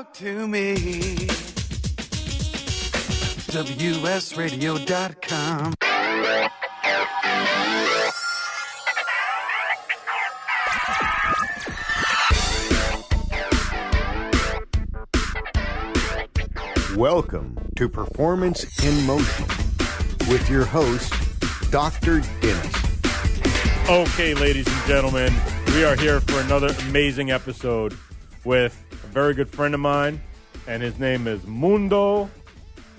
talk to me. WSRadio.com. Welcome to Performance in Motion with your host, Dr. Deniz. Okay, ladies and gentlemen, we are here for another amazing episode with a very good friend of mine, and his name is Mundo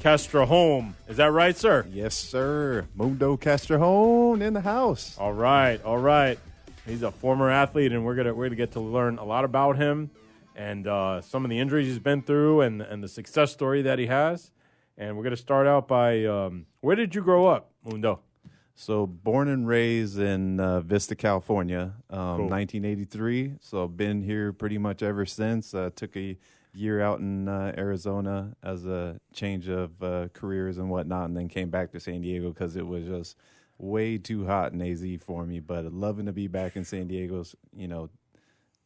Catrajon. Is that right, sir? Yes, sir. Mundo Catrajon in the house. All right. He's a former athlete, and we're gonna get to learn a lot about him and some of the injuries he's been through and the success story that he has. And we're gonna start out by where did you grow up, Mundo? So born and raised in Vista, California, Cool. 1983. So been here pretty much ever since. Took a year out in Arizona as a change of careers and whatnot, and then came back to San Diego because it was just way too hot in AZ for me. But loving to be back in San Diego. You know,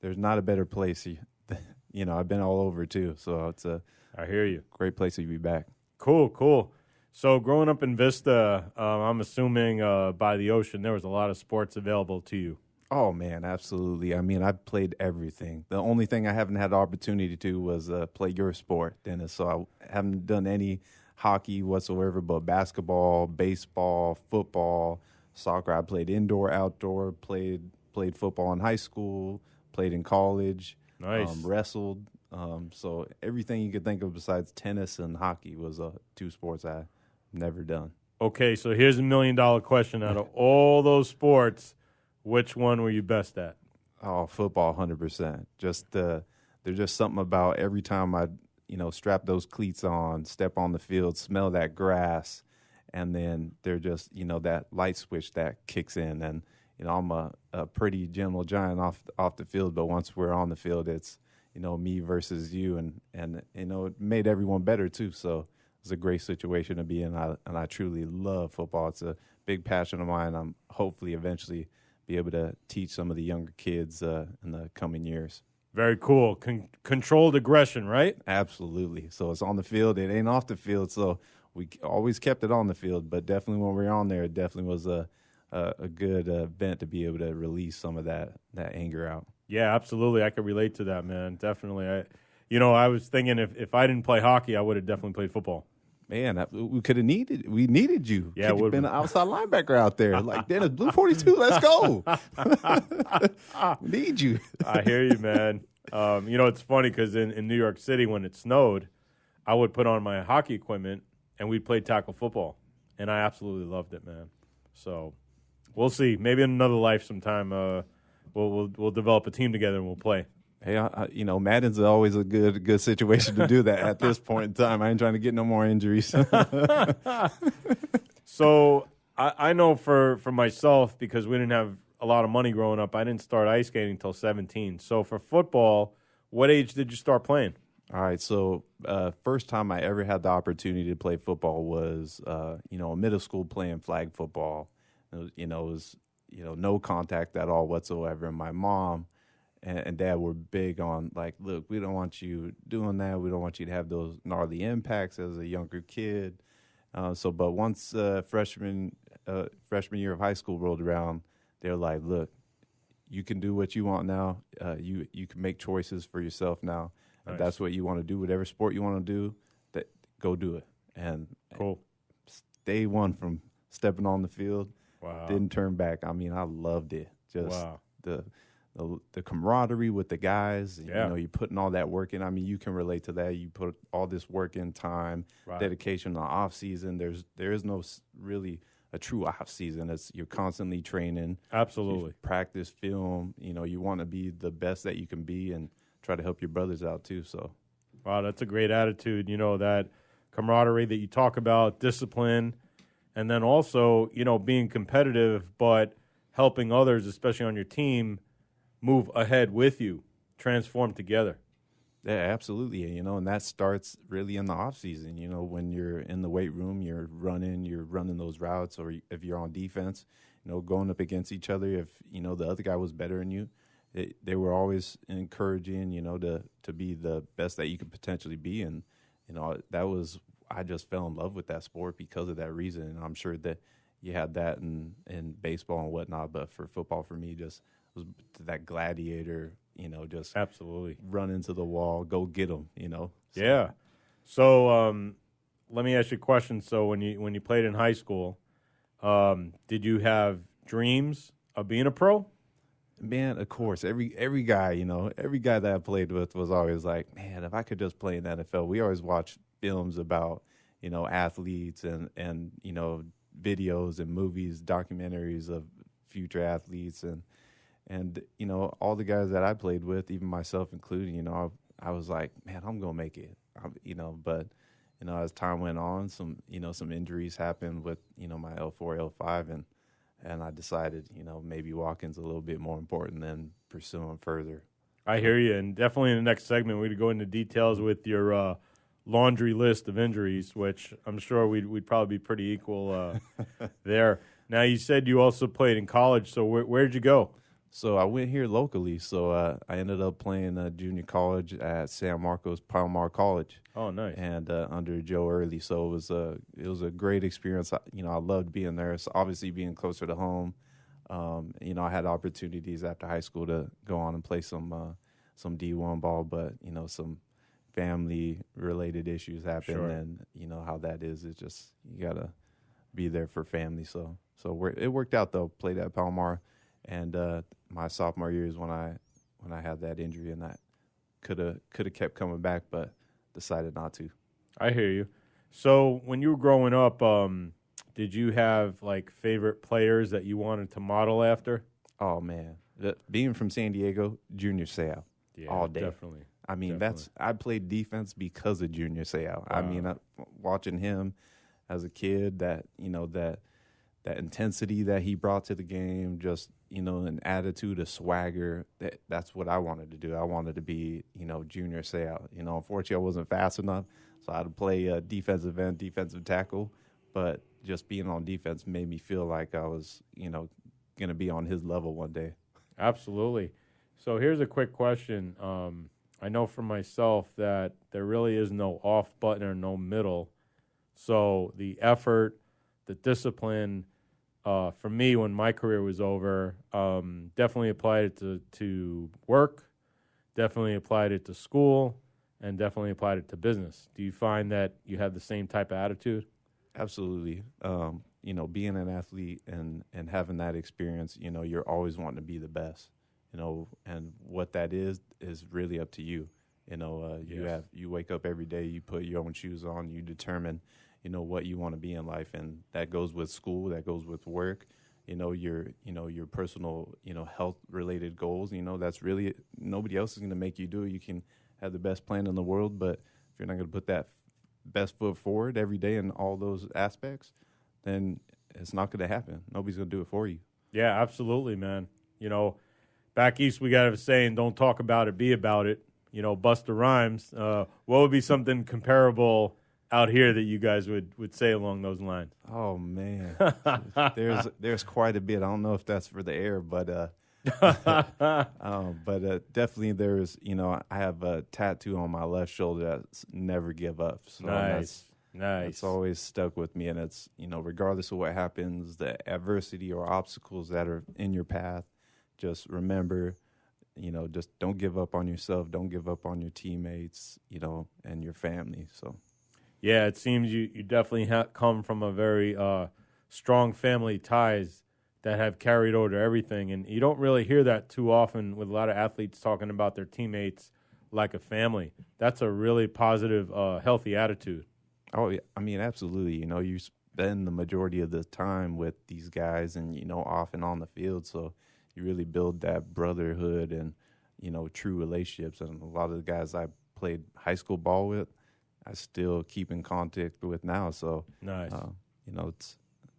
there's not a better place. You know, I've been all over too, so it's a I hear you. great place to be back. Cool. So growing up in Vista, I'm assuming by the ocean, there was a lot of sports available to you. Oh, man, absolutely. I mean, I've played everything. The only thing I haven't had the opportunity to was play your sport, Dennis. So I haven't done any hockey whatsoever, but basketball, baseball, football, soccer. I played indoor, outdoor, played football in high school, played in college, Nice. Wrestled. So everything you could think of besides tennis and hockey was two sports I've never done. Okay, so here's $1 million question. Out of all those sports, which one were you best at? Oh, football, 100%. Just there's just something about every time I, strap those cleats on, step on the field, smell that grass, and then they're just, that light switch that kicks in. And I'm a pretty gentle giant off the field, but once we're on the field, it's me versus you, and it made everyone better too. So it's a great situation to be in, and I truly love football. It's a big passion of mine. I'm hopefully eventually be able to teach some of the younger kids in the coming years. Very cool. Controlled aggression, right? Absolutely. So it's on the field. It ain't off the field. So we always kept it on the field, but definitely when we were on there, it definitely was a good event to be able to release some of that anger out. Yeah, absolutely. I could relate to that, man. Definitely. I was thinking if I didn't play hockey, I would have definitely played football. Man, we needed you. Yeah, could have been an outside linebacker out there. Like, Dennis, Blue 42, let's go. Need you. I hear you, man. It's funny because in New York City, when it snowed, I would put on my hockey equipment and we'd play tackle football. And I absolutely loved it, man. So we'll see. Maybe in another life sometime we'll develop a team together and we'll play. Hey, Madden's always a good situation to do that at this point in time. I ain't trying to get no more injuries. So I know for myself, because we didn't have a lot of money growing up, I didn't start ice skating until 17. So for football, what age did you start playing? All right, so first time I ever had the opportunity to play football was, middle school playing flag football. It was no contact at all whatsoever. And my mom and dad were big on, like, look, we don't want you doing that. We don't want you to have those gnarly impacts as a younger kid. But once freshman year of high school rolled around, they're like, look, you can do what you want now. You can make choices for yourself now. Nice. If that's what you want to do, whatever sport you want to do, go do it. And Cool. Day one from stepping on the field, Wow. didn't turn back. I mean, I loved it. Just Wow. the camaraderie with the guys. Yeah. You're putting all that work in. I mean, you can relate to that. You put all this work in, time, Right. dedication in the off season. There is no really a true off season. You're constantly training. Absolutely. You practice, film. You want to be the best that you can be and try to help your brothers out too. So, Wow, that's a great attitude. That camaraderie that you talk about, discipline, and then also, being competitive, but helping others, especially on your team, move ahead with you, transform together. Yeah, absolutely. And that starts really in the off season. When you're in the weight room, you're running those routes, or if you're on defense, going up against each other. If the other guy was better than you, they were always encouraging, to be the best that you could potentially be. And, I just fell in love with that sport because of that reason. And I'm sure that you had that in baseball and whatnot, but for football, for me, just was that gladiator, just Absolutely. run into the wall, go get them, So. Yeah. So let me ask you a question. So when you played in high school, did you have dreams of being a pro? Man, of course, every guy, every guy that I played with was always like, man, if I could just play in the NFL. We always watch films about, athletes and videos and movies, documentaries of future athletes and all the guys that I played with, even myself included, I was like, man, I'm gonna make it, but as time went on, some injuries happened with my L4, L5, and I decided, maybe walking's a little bit more important than pursuing further. I hear you, and definitely in the next segment we'd go into details with your laundry list of injuries, which I'm sure we'd probably be pretty equal there. Now, you said you also played in college, so where'd you go? So I went here locally. So I ended up playing junior college at San Marcos Palomar College. Oh, nice. And under Joe Early. So it was a great experience. I loved being there. So obviously being closer to home. I had opportunities after high school to go on and play some D1 ball, but some family related issues happened. Sure. And how that is. It's just you gotta be there for family. So it worked out though. Played at Palomar. And my sophomore year is when I had that injury, and I could have kept coming back, but decided not to. I hear you. So when you were growing up, did you have like favorite players that you wanted to model after? Oh man, being from San Diego, Junior Seau, all day. Definitely. I mean, Definitely. I played defense because of Junior Seau. I mean, watching him as a kid, that intensity that he brought to the game, just an attitude, a swagger. That's what I wanted to do. I wanted to be Junior Seau. Unfortunately, I wasn't fast enough, so I had to play defensive end, defensive tackle. But just being on defense made me feel like I was going to be on his level one day. Absolutely. So here's a quick question. I know for myself that there really is no off button or no middle. So the effort, the discipline, for me, when my career was over, definitely applied it to work, definitely applied it to school, and definitely applied it to business. Do you find that you have the same type of attitude? Absolutely. Being an athlete and having that experience, you're always wanting to be the best, and what that is really up to you. Yes. You wake up every day, you put your own shoes on, you determine what you want to be in life, and that goes with school, that goes with work, your personal, health related goals. That's really, nobody else is going to make you do it. You can have the best plan in the world, but if you're not going to put that best foot forward every day in all those aspects, then it's not going to happen. Nobody's going to do it for you. Yeah, absolutely, man. Back east we got a saying, don't talk about it, be about it. Busta Rhymes. What would be something comparable out here that you guys would say along those lines? Oh man, there's quite a bit. I don't know if that's for the air, but definitely there's. I have a tattoo on my left shoulder that's never give up. So Nice. It's always stuck with me, and it's regardless of what happens, the adversity or obstacles that are in your path, just remember, just don't give up on yourself, don't give up on your teammates, and your family. So. Yeah, it seems you definitely come from a very strong family ties that have carried over to everything. And you don't really hear that too often with a lot of athletes talking about their teammates like a family. That's a really positive, healthy attitude. Oh, yeah. I mean, absolutely. You spend the majority of the time with these guys and, off and on the field. So you really build that brotherhood and, true relationships. And a lot of the guys I played high school ball with, I still keep in contact with now. So, Nice. It's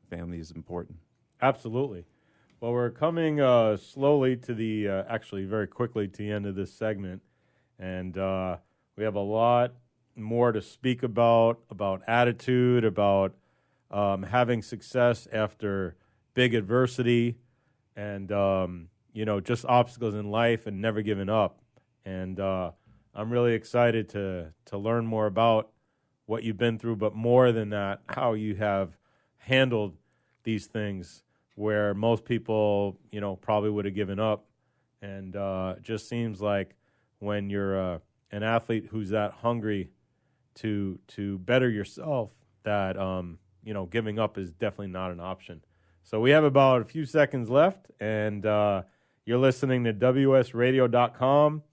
family is important. Absolutely. Well, we're coming slowly to the, actually very quickly to the end of this segment. And we have a lot more to speak about attitude, about having success after big adversity. And, just obstacles in life and never giving up. And I'm really excited to learn more about what you've been through, but more than that, how you have handled these things where most people, probably would have given up. And it just seems like when you're an athlete who's that hungry to better yourself, that giving up is definitely not an option. So we have about a few seconds left, and you're listening to WSRadio.com,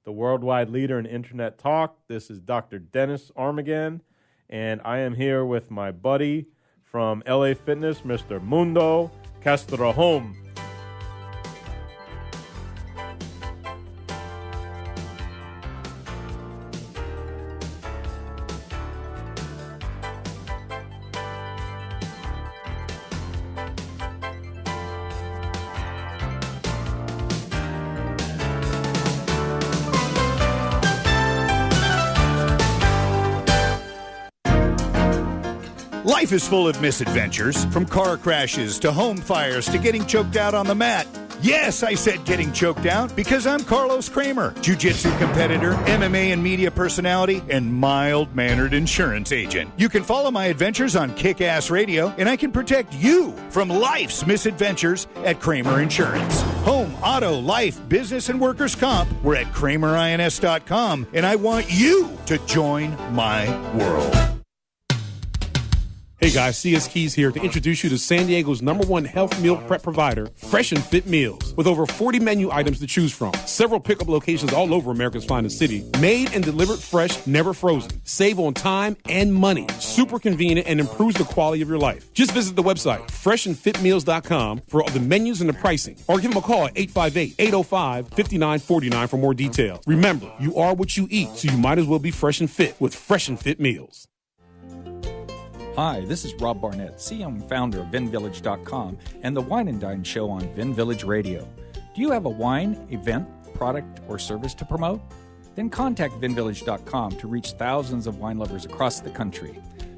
the worldwide leader in internet talk. This is Dr. Deniz Armagan, and I am here with my buddy from LA Fitness, Mr. Mundo Catrajon. Life is full of misadventures, from car crashes to home fires to getting choked out on the mat. Yes, I said getting choked out because I'm Carlos Kramer, jiu-jitsu competitor, MMA and media personality, and mild-mannered insurance agent. You can follow my adventures on Kick-Ass Radio, and I can protect you from life's misadventures at Kramer Insurance. Home, auto, life, business, and workers' comp. We're at KramerINS.com, and I want you to join my world. Hey guys, CS Keys here to introduce you to San Diego's #1 health meal prep provider, Fresh and Fit Meals. With over 40 menu items to choose from, several pickup locations all over America's finest city, made and delivered fresh, never frozen. Save on time and money. Super convenient and improves the quality of your life. Just visit the website, freshandfitmeals.com, for all the menus and the pricing. Or give them a call at 858-805-5949 for more details. Remember, you are what you eat, so you might as well be fresh and fit with Fresh and Fit Meals. Hi, this is Rob Barnett, CEO and founder of VinVillage.com and the Wine and Dine Show on Vin Village Radio. Do you have a wine, event, product, or service to promote? Then contact VinVillage.com to reach thousands of wine lovers across the country.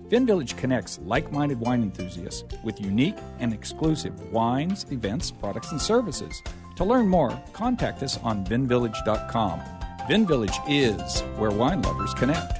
Vin Village connects like-minded wine enthusiasts with unique and exclusive wines, events, products, and services. To learn more, contact us on VinVillage.com. Vin Village is where wine lovers connect.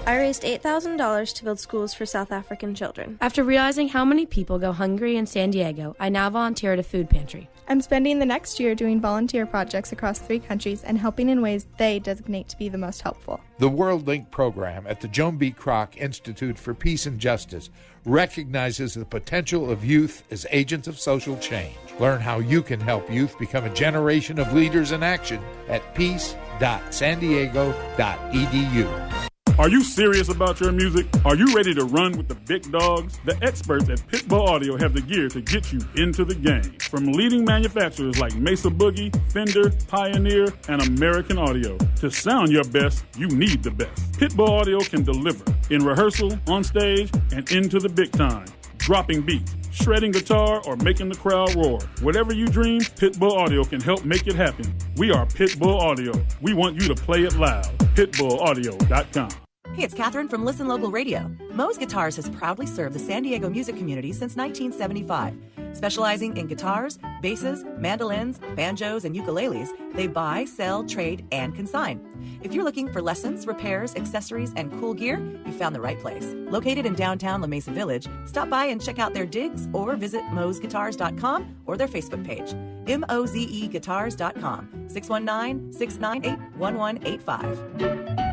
I raised $8,000 to build schools for South African children. After realizing how many people go hungry in San Diego, I now volunteer at a food pantry. I'm spending the next year doing volunteer projects across 3 countries and helping in ways they designate to be the most helpful. The World Link program at the Joan B. Kroc Institute for Peace and Justice recognizes the potential of youth as agents of social change. Learn how you can help youth become a generation of leaders in action at peace.sandiego.edu. Are you serious about your music? Are you ready to run with the big dogs? The experts at Pitbull Audio have the gear to get you into the game. From leading manufacturers like Mesa Boogie, Fender, Pioneer, and American Audio. To sound your best, you need the best. Pitbull Audio can deliver in rehearsal, on stage, and into the big time. Dropping beats, shredding guitar, or making the crowd roar. Whatever you dream, Pitbull Audio can help make it happen. We are Pitbull Audio. We want you to play it loud. PitbullAudio.com. Hey, it's Catherine from Listen Local Radio. Moe's Guitars has proudly served the San Diego music community since 1975. Specializing in guitars, basses, mandolins, banjos, and ukuleles, they buy, sell, trade, and consign. If you're looking for lessons, repairs, accessories, and cool gear, you found the right place. Located in downtown La Mesa Village, stop by and check out their digs or visit moesguitars.com or their Facebook page, mozeguitars.com, 619-698-1185.